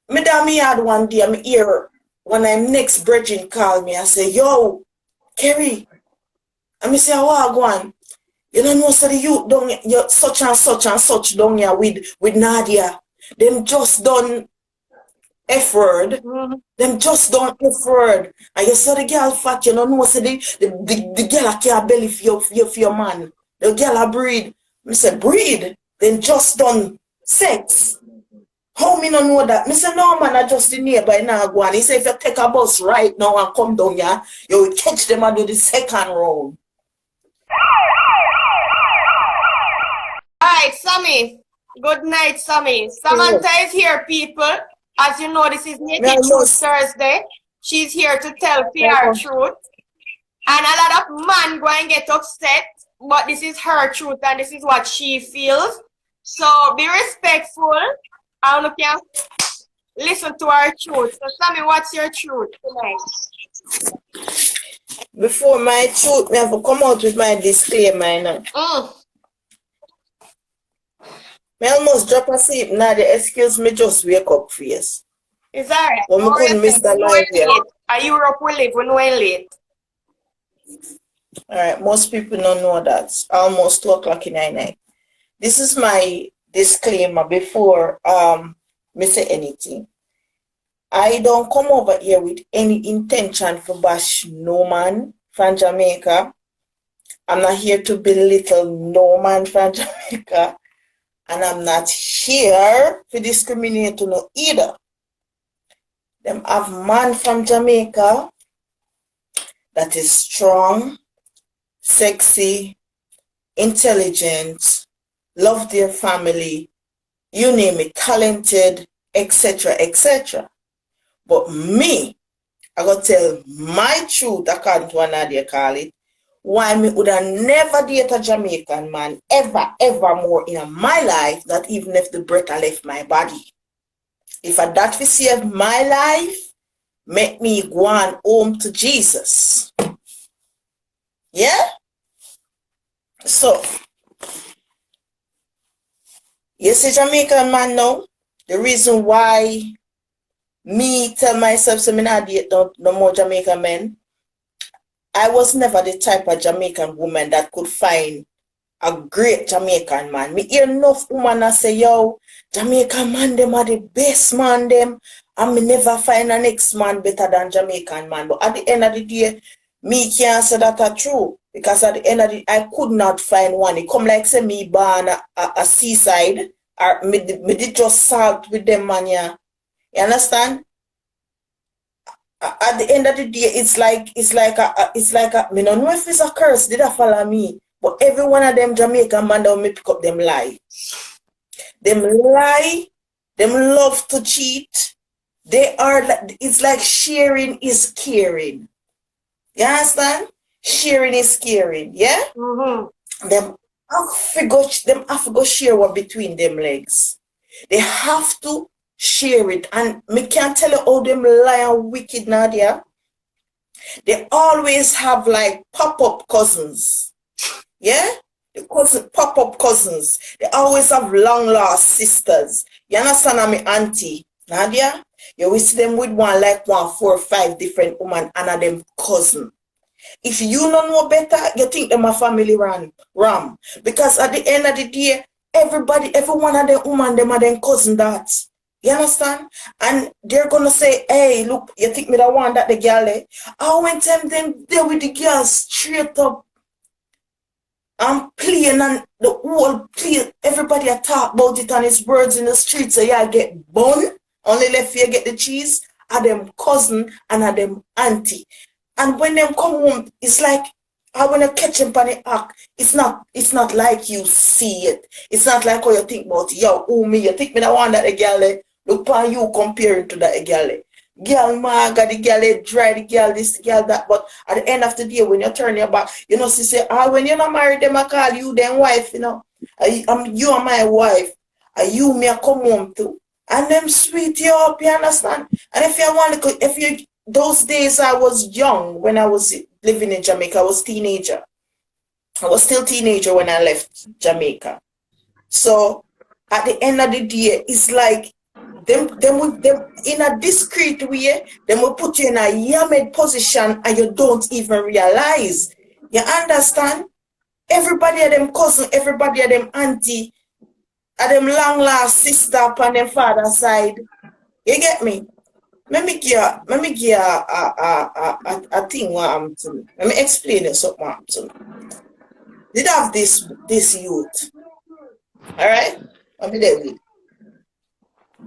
Me had one day, I'm here, when I next brethren call me, I say, yo, Kerry, and me say, how I go on? You don't know, so the youth down here, you such and such down here with Nadia. Them just done F word. Them just done F word. And you saw the girl fat, you don't know, so the girl can't belly for your man. The girl a breed. Me say, breed? Then just done sex. How me no know that? Me say, no man, I just the neighbor now go on. He say, if you take a bus right now and come down here, you will catch them and do the second round. Alright, Sammy. Good night, Sammy. Samantha is here, people. As you know, this is Naked Truth Thursday. She's here to tell PR truth. And a lot of men go and get upset, but this is her truth and this is what she feels. So be respectful and you can listen to her truth. So Sammy, what's your truth tonight? Before my truth, me have to come out with my disclaimer now. Me almost drop asleep now. The excuse me just wake up face. Is that right? When me couldn't miss the live here. A Europe will live when we're late. Alright, most people don't know that. Almost 2 o'clock in the night. This is my disclaimer before me say anything. I don't come over here with any intention to bash no man from Jamaica. I'm not here to belittle no man from Jamaica. And I'm not here to discriminate to no either. Them have man from Jamaica that is strong, sexy, intelligent, love their family, you name it, talented, etc., etc. But me, I gotta tell my truth, according to what Nadia call it, why me would have never date a Jamaican man ever more in my life, not even if the breath I left my body. If I that will save my life, make me go on home to Jesus. Yeah? So, you see Jamaican man now, the reason why me tell myself so me not date no more Jamaican men, I was never the type of Jamaican woman that could find a great Jamaican man. Me hear enough woman that say, yo, Jamaican man, them are the best man, them. And me never find a next man better than Jamaican man. But at the end of the day, me can't say that are true. Because at the end of the day, I could not find one. It come like say me born a seaside. Or me did just salt with them man, yeah. You understand? At the end of the day, it's like me don't know if it's a curse, did I follow me? But every one of them Jamaican man that me pick up them lie. Them lie, them love to cheat. They are like, it's like sharing is caring. You understand? Sharing is caring, yeah? Them have to go share what between them legs. They have to share it. And me can't tell you how them lie and wicked, Nadia. They always have like pop-up cousins. Yeah? The pop-up cousins. They always have long-lost sisters. You understand? I'm my auntie, Nadia? You will see them with one 4 or 5 different women and a them cousin. If you don't know better, you think them a family ram. Because at the end of the day, every one of them women, them are them cousin that. You understand? And they're gonna say, hey, look, you think me the one that the girl I went them there with the girl straight up and playing and the whole play, everybody talk about it and it's words in the street, so yeah, get bun, only left you get the cheese, and them cousin and a them auntie. And when them come home, it's like I wanna catch them on the act. It's not like you see it. It's not like how you think about it. Yo, me, you think me the one that the girl look upon you comparing to that girl. Girl maga, the girl dry, the girl this, the girl that. But at the end of the day, when you turn your back, you know, she say, when you're not married, them I call you them wife, you know. You are my wife. You me I come home to. And them sweet you up, you understand? And if you want to, those days I was young when I was living in Jamaica, I was teenager. I was still teenager when I left Jamaica. So at the end of the day, it's like them in a discreet way, them will put you in a yammed position and you don't even realize. You understand? Everybody of them cousin, everybody of them auntie, of them long lost sister upon them father's side. You get me? Let me give you a thing what happened to me. Let me explain you something what happened to me. Did have this youth. Alright? Let me there with.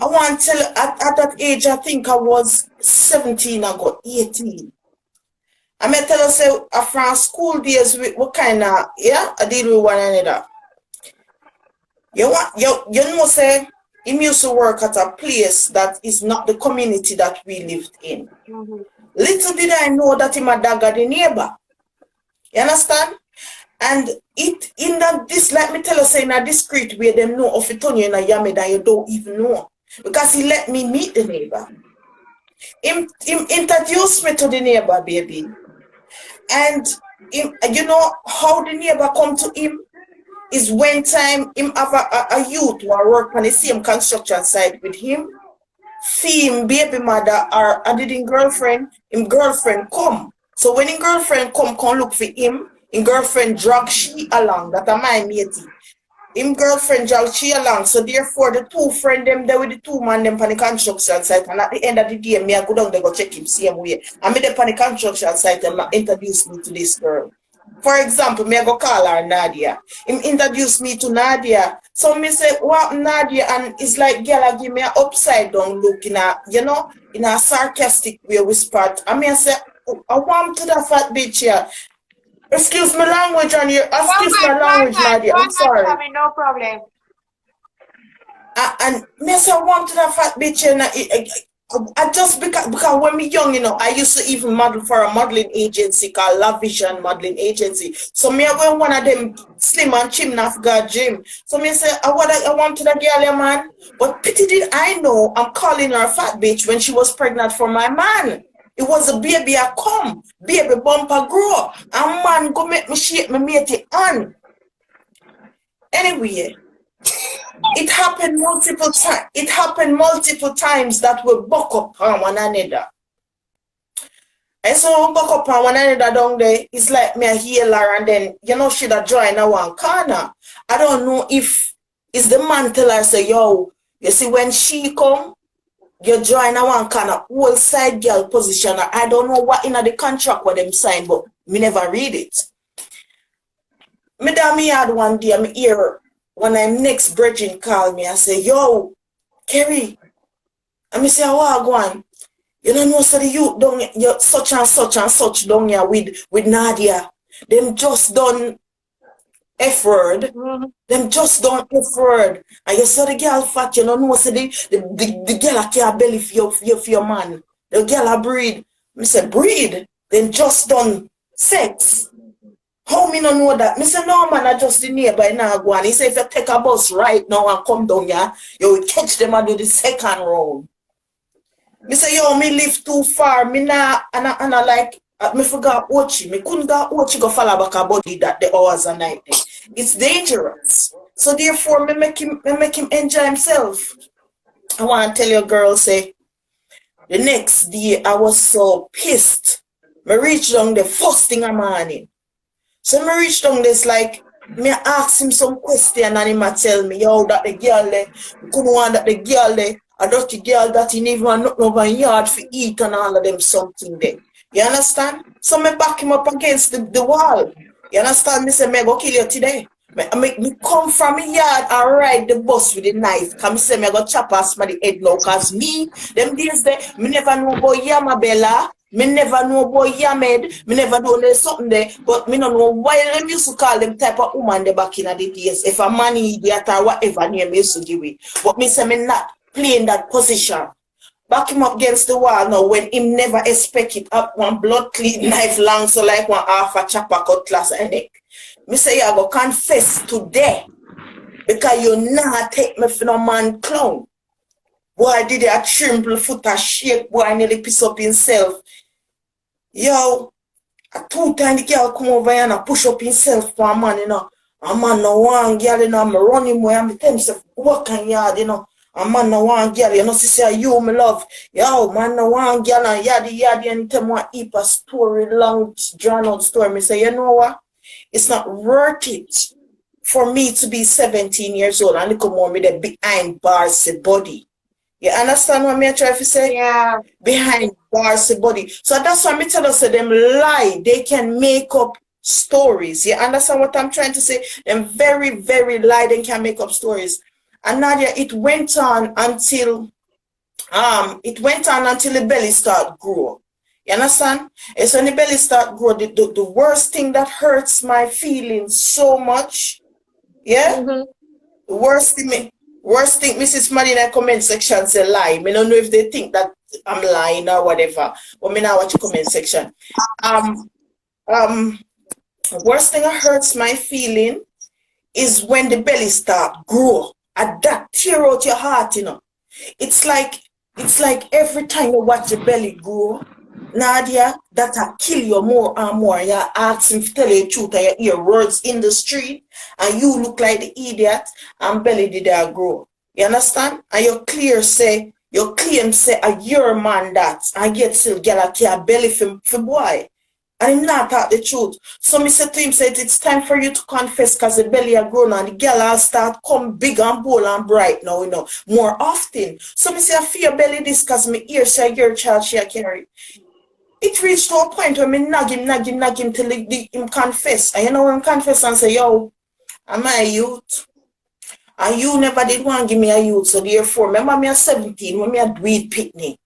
I want to tell you, at that age, I think I was 17, I got 18. I may tell you, say, from school days, what kind of, yeah, I deal with one another. You know, say, he used to work at a place that is not the community that we lived in. Little did I know that him a dagger the neighbor. You understand? And it in that this, let me tell you, say in a discreet way, them know of it on you in a yammed that you don't even know. Because he let me meet the neighbor. Him introduced me to the neighbor, baby. And you know how the neighbor come to him is when time him have a youth who work on the same construction site with him. See him baby mother or I did him girlfriend come. So when his girlfriend come look for him, his girlfriend drag she along. That are my matey. Him girlfriend drag she along. So therefore the two friend them there with the two man them on the construction site. And at the end of the day, me I go down there go check him same way. And me there on the construction site and introduce me to this girl. For example, me I go call her Nadia. Him introduce me to Nadia. So me say, what Nadia? And it's like, girl, give me an upside down look in a, you know, in a sarcastic way whispered. I mean, I say, oh, I want to that fat bitch here. Excuse my language on you. Excuse my language, Nadia. I'm sorry. No problem. And me say, I want to that fat bitch and I just because when me young, you know, I used to even model for a modeling agency called La Vision Modeling Agency. So me I went one of them slim and chimney God gym. So me say I want to that girl, man. But pity did I know I'm calling her a fat bitch when she was pregnant for my man. It was a baby I come, baby bumper grow. And man go make me shake me mate it on. Anyway. It happened multiple times. It happened multiple times that we buck up on one another. And so we buck up on one another down there. It's like me a healer and then, you know, she da join a one corner. I don't know if it's the man tell her say, yo, you see when she come, you join a one corner, whole side girl position. I don't know what in the contract what them sign, but me never read it. Me had one day, me hear her. When I'm next brethren call me, I say, yo, Kerry. And me say, how I go on? You don't know, so the youth down you such and such down here with Nadia. Them just done F word. Them just done F word. And you saw the girl fat, you don't know, so the girl can't belly for your man. The girl a breed. Me say, breed? Then just done sex. How me no know that? Me say, no man, I just the neighbor now go on. He say, if you take a bus right now and come down here, you will catch them and do the second round. Me say, yo, me live too far. Me nah, and I like, me forgot Ochi. Me couldn't go Ochi go follow back a body that the hours a night. It's dangerous. So therefore, me make him enjoy himself. I want to tell you, girl, say, the next day, I was so pissed. Me reach down the first thing in the morning. So me reach down this like, me ask him some question and he might tell me, yo, that the girl there, couldn't want that the girl there, a dirty girl that he never want nothing over yard for eat and all of them something there. You understand? So me back him up against the wall. You understand? Me say, me go kill you today. Me come from my yard and ride the bus with the knife. Come say me go chop us my head now. Cause me, them days there, me never know about Yamabella. Me never know boy Yamed, me never know there's something there, but me don't know why them used to call them type of woman there back in the days. If a man idiot or whatever name me used to give it. But me say me not playing that position. Back him up against the wall now when him never expect it up one blood clean knife long so like one half a chopper cutlass and neck. Me say you go confess today because you not take me for no man clown. Boy did a tremble foot a shake, boy nearly piss up himself. Yo, a 2 times the girl come over here and push up himself for a man, you know. A man no one girl, you know, I'm running away and I tell himself, work on yard, you know. A man no want girl, you know, say you me love. Yo, man no want girl and yaddy and tell me heap a story, long drawn out story. Me say, you know what? It's not worth it for me to be 17 years old and look more me the behind bars the body. You understand what me try to say? Yeah. Behind bars the body. So that's why me tell us that them lie. They can make up stories. You understand what I'm trying to say? Them very, very lie, they can make up stories. And Nadia, it went on until the belly start grow. You understand? It's when the belly start grow, the worst thing that hurts my feelings so much. Yeah? Mm-hmm. The worst thing, Mrs. Maddy in the comment section say lie. I don't know if they think that I'm lying or whatever. But me now watch the comment section. Worst thing that hurts my feeling is when the belly start grow. And that tear out your heart, you know. It's like every time you watch the belly grow, Nadia, that'll kill you more and more. You ask him to tell you the truth and you hear words in the street and you look like the idiot and belly did that grow. You understand? And you claim say you're a man that and yet still get a belly for boy. And him not talk the truth. So me said to him, said it's time for you to confess because the belly are grown and the girl will start come big and bold and bright now, you know, more often. So me say I feel belly this because me ear say your child she carry. It reached to a point where me nag him till him confess. And you know when confess and say, yo, am I a youth? And you never did want to give me a youth. So therefore, remember me at 17 when me a do it picnic.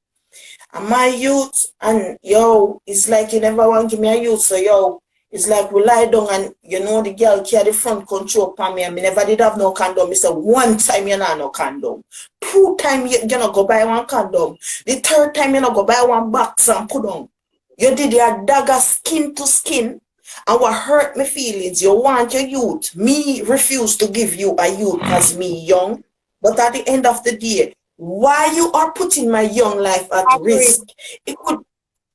And my youth, and yo, it's like you never want to give me a youth, so yo, it's like we lie down and you know the girl carry the front control upon me and me never did have no condom. Me say one time you not no condom. 2 times you not go buy one condom. The 3rd time you not go buy one box and put on. You did your dagger skin to skin and what hurt my feelings, you want your youth. Me refuse to give you a youth because me young. But at the end of the day, why you are putting my young life at risk? It could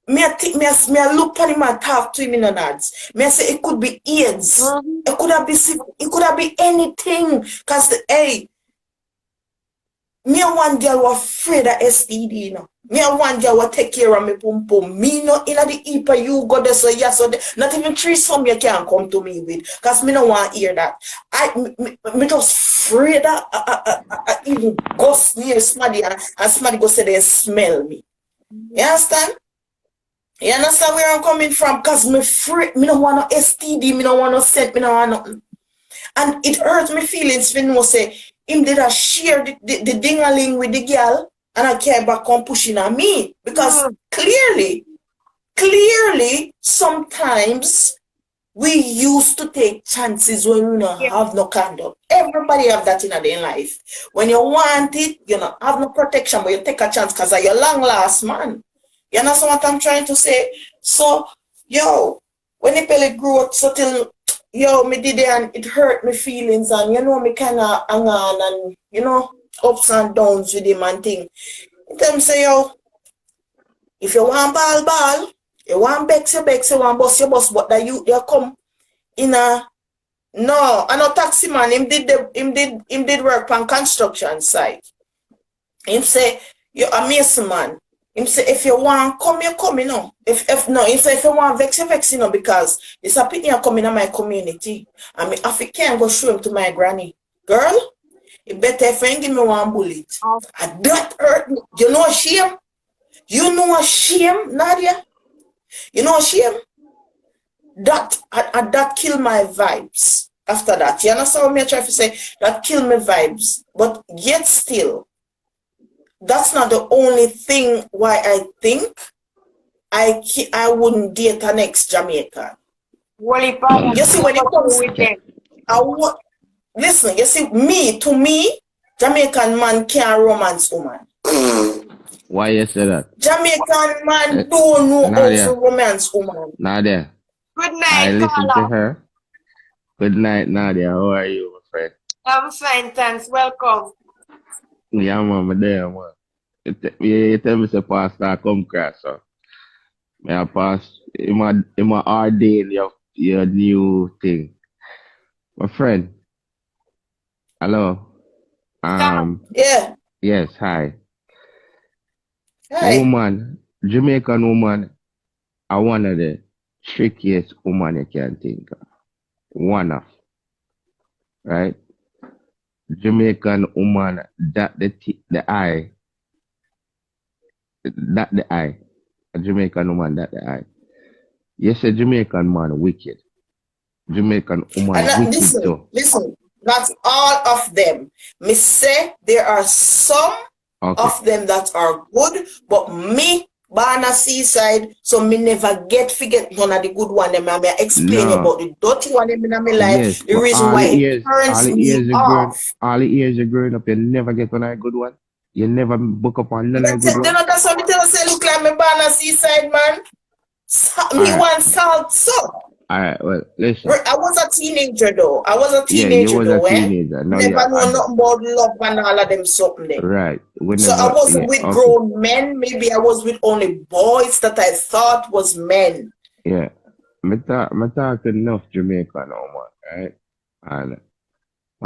me I look at him and talk to him in the ads. Me I say it could be AIDS. Mm-hmm. It could have been anything. Cause hey, me and one girl was afraid of STD, you know. Me and one girl will take care of me pum pum. Me no in the EPA you go there so yes so not even 3 some you can't come to me with. Cause me no want to hear that. Me just afraid that I even go near somebody and somebody go say they smell me. You understand? You understand where I'm coming from? Cause me afraid me no want no STD, me no want no scent, me no want nothing. And it hurts my feelings when you say him did a share the ding-a-ling with the girl and I came back on pushing on me. Because clearly, sometimes we used to take chances when we don't have no condom. Everybody have that in their life. When you want it, you don't have no protection, but you take a chance because of your long last man. You understand what I'm trying to say? So, yo, when the belly grew up, so till yo, me did it and it hurt my feelings and you know me kinda hang on and you know, ups and downs with him and thing. Them say yo, if you want ball, you want bex, you want bus, but that you come in a no, I no taxi man, him did work on construction site. Him say you're a mason man. Him say if you want come, you come, you know. If you want vex, you know, because it's a pity you come in my community. I mean if you can't go show him to my granny. Girl, you better if you give me one bullet. And that hurt me. You know a shame? You know a shame, Nadia? You know a shame? That killed my vibes after that. You understand what me trying to say? That killed my vibes. But yet still, that's not the only thing why I think I wouldn't date an ex-Jamaican. You see, when it comes with them, listen, you see, to me, Jamaican man can't romance woman. Why you say that? Jamaican man don't know how to romance woman. Nadia. Good night, I listen Carla. to her. Good night, Nadia. How are you, my friend? I'm fine, thanks. Welcome. Yeah, man, I'm there, man. You tell me the pastor come crash, so. May I pass in my ordain your new thing. My friend. Hello. Yeah. Yes, hi. Hi. Woman, Jamaican woman are one of the trickiest woman you can think of. One of, right? Jamaican woman that the eye, that the eye. A Jamaican woman that the eye. Yes, a Jamaican man wicked. Jamaican And woman wicked listen, too. listen, not all of them. Me say there are some Okay. of them that are good, but me, Bana Seaside, so me never get forget none of the good one. Them and me explain No. about the dirty one them in my Yes, life, the but reason why it turns me off. all the years you're growing up, you never get on a good one. You never book up on none of a good Then one. that's what me tell say look like me Bana Seaside man. All Me right, want salt so. all right. Well, listen. I was a teenager though. I was a Yeah, you teenager was a though, eh? teenager. Now you're Never know adult. nothing about love and all of them something there. Right. We So I never. wasn't Yeah. with Okay. grown men. Maybe I was with only boys that I thought was men. Yeah. Me talk enough Jamaican woman, right? And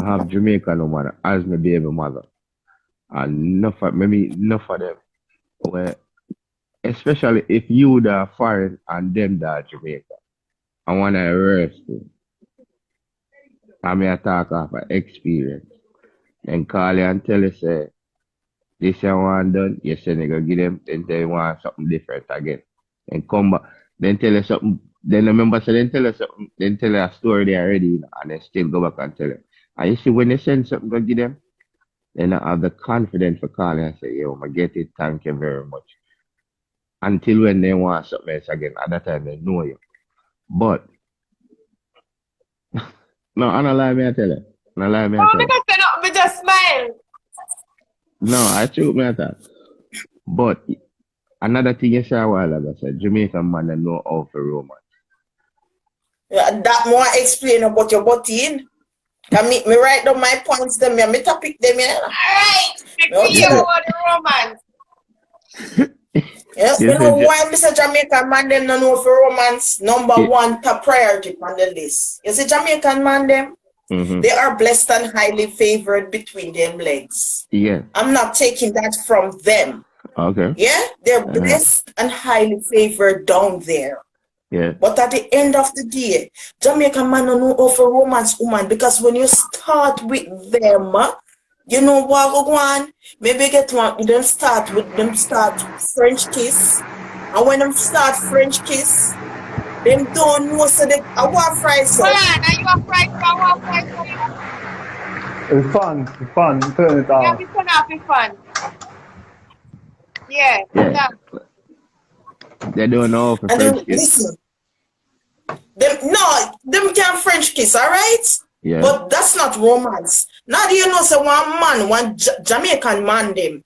I have Jamaican woman as my baby mother. And enough of them. Where, especially if you that foreign and them that Jamaica. I wanna arrest you. I may talk off of experience. Then call you and tell you say this you want done, you say nigga give them, then tell you want something different again. Then come back, then tell you something, then remember so then tell you something, then tell you a story they already, and then still go back and tell you. And you see when you send something to give them, then I have the confidence for calling and say, yo, I get it, thank you very much. Until when they want something else again, at that time they know you. But no, I don't lie me I tell you. No lie me I Oh, tell you. because they not, me just smile. No, I shoot me at that. But another thing you say a while ago, said Jamaican man they know how for romance. That more explain about your body in. Can me write down my points them, me topic them, you know. Alright, the Me You key tell say about the romance. you, you you know said why Mr. Jamaican man them no know for romance? Number yeah, one top priority on the list. You see Jamaican man them, mm-hmm. they are blessed and highly favored between them legs. Yeah. I'm not taking that from them. Okay. Yeah, they're Uh-huh. blessed and highly favored down there. Yeah. But at the end of the day, Jamaican man don't know how for romance woman because when you start with them, you know what go on? Maybe get one, them start French kiss. And when them start French kiss, them don't know so they I want fries Hold up. on, are you a price? I want price up. It's fun. It's fun. Turn it Yeah, off. this one have to fun. Yeah, Yeah. yeah. They don't know for And then French kiss. listen, them can't French kiss, all right? Yeah. But that's not romance. Now do you know say one man, one Jamaican man them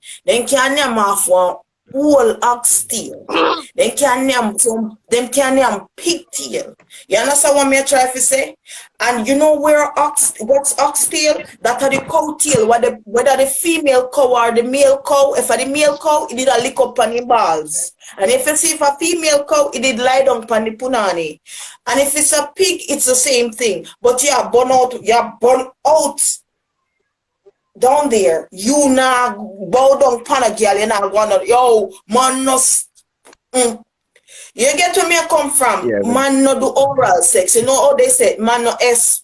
can name off one whole oxtail. Them can name pigtail. You understand what me try to say? And you know what's oxtail? That are the cow tail, whether the female cow or the male cow. If the male cow, it did a lick up on the balls. And if it's a female cow, it did lie down on the punani. And if it's a pig, it's the same thing. But you are burn out down there. You now bow down pan a girl, you not gonna yo, man no You get where me come from? Yeah, man. Man no do oral sex. You know how they say man no SC.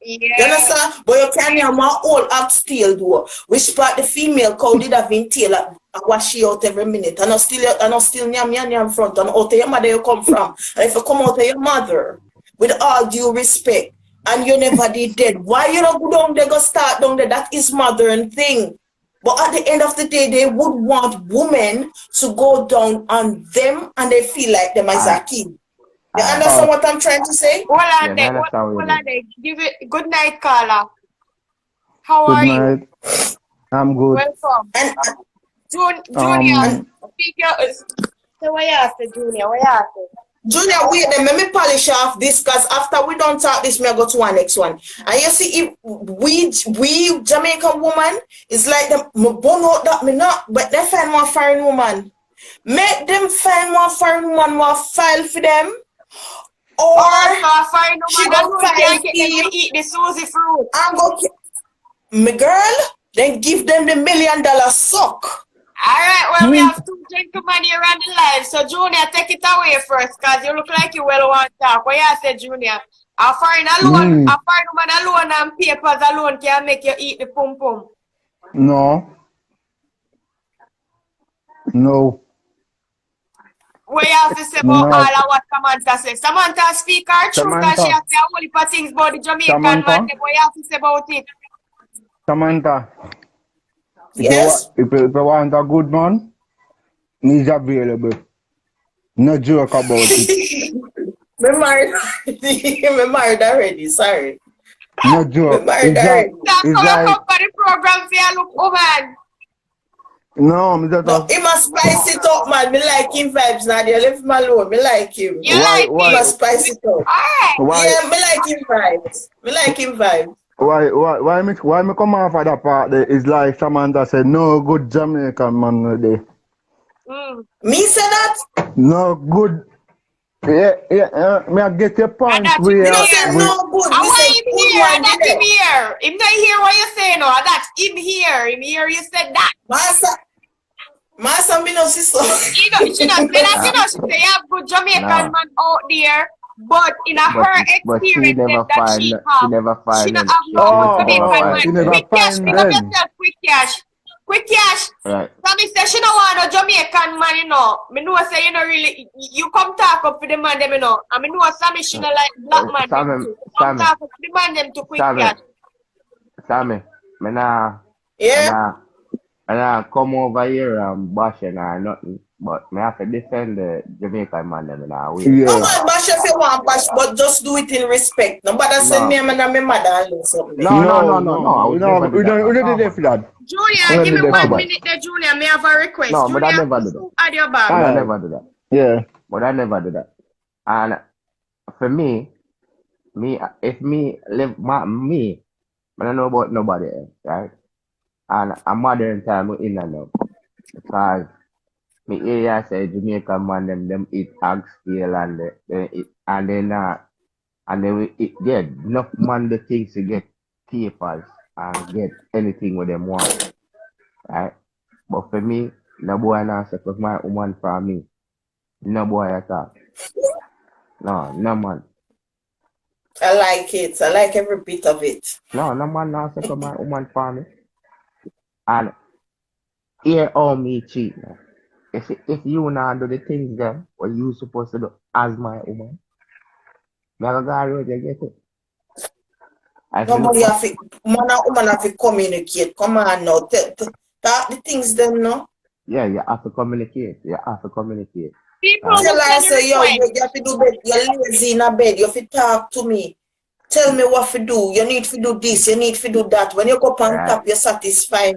You Yeah. understand? But you can't have my old oxtail do. Which part the female cow did have in tail and wash she out every minute. And I still nyam front. And out of your mother you come from. And if you come out of your mother, with all due respect, and you never did dead, why you don't go down there, go start down there? That is modern thing. But at the end of the day, they would want women to go down on them and they feel like them as a Alright. king. You Alright. understand what I'm trying to say? Hold Yeah, on now there. that's how we Hold do. on there. Give it good night, Carla. How Good are you? night. I'm good. Welcome. And Junior, Um, speak your so what you ask, Junior? What you ask? Junior, wait then, let me polish off this because after we don't talk this, me I go to our next one. And you see, if we Jamaican woman, it's like them me burn out that me not, but they find one foreign woman. Make them find one foreign woman, more file for them, or Oh, so fine, no she man. That's go why you file can't get them him to eat the Susie fruit. and go me girl. Then give them the $1 million suck. Alright, well, we have 2 gentlemen here on the live. So, Junior, take it away first, because you look like you well want to talk. What you say, Junior? A foreign alone, a foreign woman alone and papers alone can make you eat the pum pum. No. No. What you have to say about all of what Samantha says? Samantha speak her truth and she has to say a whole heap of things about the Jamaican man. What you have to say about it? Samantha. Yes. If you want a good man, he's available. No joke about it. Me married. Me married already. Sorry. No joke. Me married already. That's how I come for the program for you look woman. No, me just No, he must spice it up, man. Me like him vibes, Nadia. Leave him alone. Me like him. You like him? He must spice it up. Alright. Yeah, me like him vibes. Me like him vibes. Why me come off of that part there is like Samantha said, no good Jamaican man there. Me say that? No good. Yeah, me I get your point. Me don't say no good. I Me say want him good here. one That's there. him here. Him not hear what you say no. That's him here. Him here you said that. Massa, me no see so. She not say that. She say you have good Jamaican man out there. But in her experience that she have, she not have no Jamaican man. Quick cash, pick up yourself, quick cash. Quick cash. Right. Sammy say she don't want no Jamaican man, you know. Me know say you know really you come talk up for the man them, you know. And me know Sammy she not like black man. Come talk up for the man them to quick cash. Sammy, me nah come over here and bash or nothing. But me have to defend the Jamaican man them in a way. No man bash if you want bash, but just do it in respect. Nobody send me and my mother and something. No. We don't do that for that. Julia, give me 1 minute there, Julia. May I have a request? No, Julia, but I never do that. At your back. I never do that. Yeah. But I never do that. And for me, if me live me, I don't know about nobody else, right? And a modern time in and out. Because me area say Jamaican man them eat egg scale and they eat and they will eat get enough man the things to get papers and get anything with them want. Right? But for me, no boy not say cause my woman for me. No boy at all. No man. I like it. I like every bit of it. No man not say cause my woman for me. And here all me cheat now. If you not do the things then what you supposed to do as my woman, never go road you get it. Nobody have to, man and woman have to communicate. Come on now. Talk the things them no. Yeah, you have to communicate. People tell her say, yo, you have to do bed. You're lazy in a bed. You have to talk to me. Tell me what to do. You need to do this. You need to do that. When you go up on top, you're satisfied.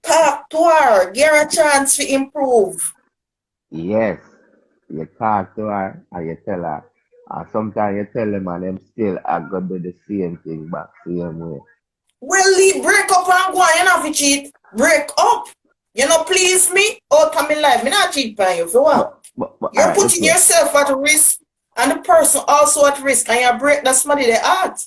Talk to her. Give her a chance to improve. Yes. You talk to her and you tell her. And sometimes you tell them and them still are going to do the same thing back same way. Well, leave, break up and go on. You not have to cheat. Break up. You know, please me. Out of my life. Me not cheat by you. For what? You're putting yourself at risk and the person also at risk and you break that somebody their heart.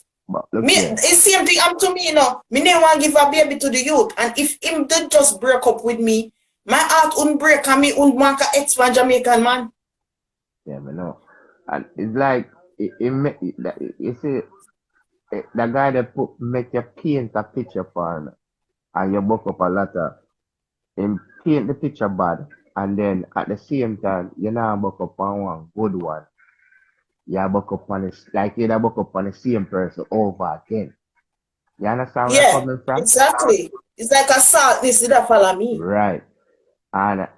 Me, it's same thing I'm to me, you know. Me never want to give a baby to the youth. And if him did just break up with me, my heart wouldn't break and me wouldn't want to expand Jamaican man. Yeah, I know. And it's like, you see, the guy that make you paint a picture for him and you book up a letter, him paint the picture bad, and then at the same time, you now book up on one good one. You book up on it, like you book up on the same person over again. You understand where I'm coming from? Exactly. It's like a salt, this did follow me. Right. And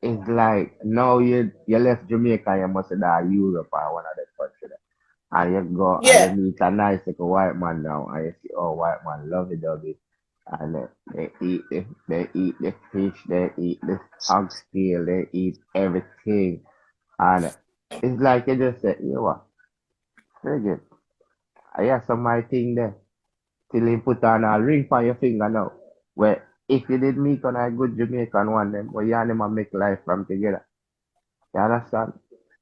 it's like now you left Jamaica, you must have done Europe or one of the countries. And you go and you meet a nice like a white man now and you see, oh, white man love it, doggy. And they eat the fish, they eat the oxtail, they eat everything. And it's like you just said, you know what? Forget. I have some my thing there. Till you put on a ring for your finger now. Where if you did meet on a good Jamaican one them, well you and them make life from together. You understand?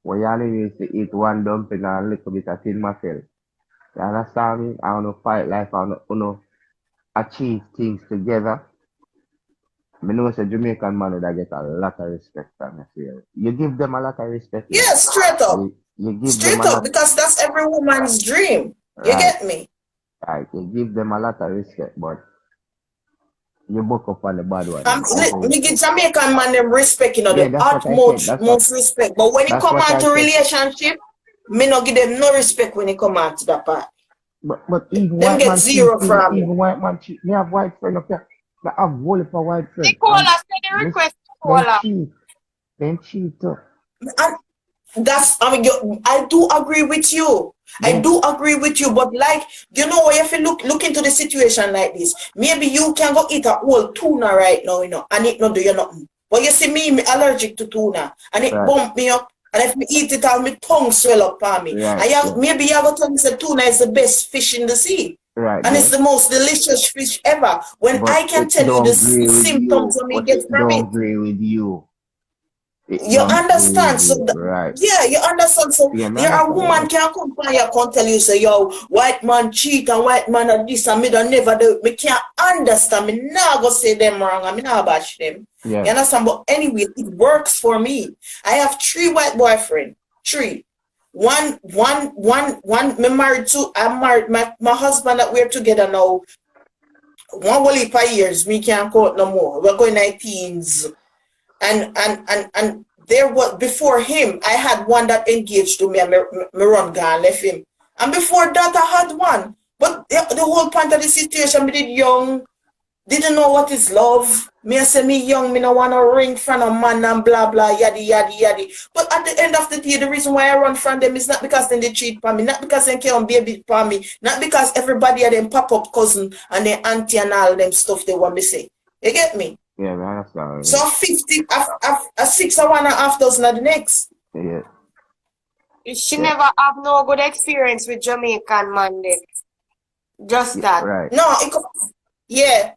Well you and used to eat one dumpling and a little bit of tin mackerel. You understand me? I don't know fight life, I don't know. achieve things together, I know it's a Jamaican man that get a lot of respect from me. Feel. You give them a lot of respect, you Yeah, know. straight up. You give them Straight a up, lot, because that's every woman's dream. You right, get me? right. You give them a lot of respect, but you buck up on the bad one, you know. Me give Jamaican man them respect, Yeah, the that's what I said. utmost most respect. But when it That's come what on I to said. relationship, me no give them no respect when it come on to that part. But even Them white get man zero cheating, from me. even white man cheat. Me have white friend up there. Me have whole heap of white friend. Nicola, And send the this, request, them Nicola. cheat. Them cheat too. And I do agree with you. I Them, do agree with you, but like, if you look into the situation like this, maybe you can go eat a whole tuna right now, and it not do you nothing. But you see me allergic to tuna, and it right, bump me up, and if me eat it, all my tongue swell up on me. right, And yeah, maybe you have to tell me that tuna is the best fish in the sea. right And it's there. the most delicious fish ever. When But I can it tell you the don't agree with symptoms you. when me But get it from don't it. agree with you. It You don't agree understand? with So you. Right. yeah, you understand. So Yeah, me there are understand woman that. can come and you can tell you say, yo, white man cheat and white man are this and me don't never do it. Me can't understand. Me not go say them wrong and me not bash them. You Yeah. understand? But anyway, it works for me. I have 3 white boyfriends. 3. Me married to. I'm married. My husband that we're together now. One whole heap of years. Me can't count no more. We're going 19s. And there was, before him, I had one that engaged to me and me run gone left him. And before that I had one. But the whole point of the situation, me did young, didn't know what is love. Me I say me young, me no want to ring from a man and blah blah yaddy yaddy yaddy. But at the end of the day, the reason why I run from them is not because they cheat for me, not because they can't baby for me, not because everybody of them pop up cousin and their auntie and all them stuff they want me say. You get me? Yeah, me understand. So 50, a 6 or 1.5 dozen of the next. Yeah. She Yeah. never have no good experience with Jamaican man then. Just Yeah. that. Right. No, yeah.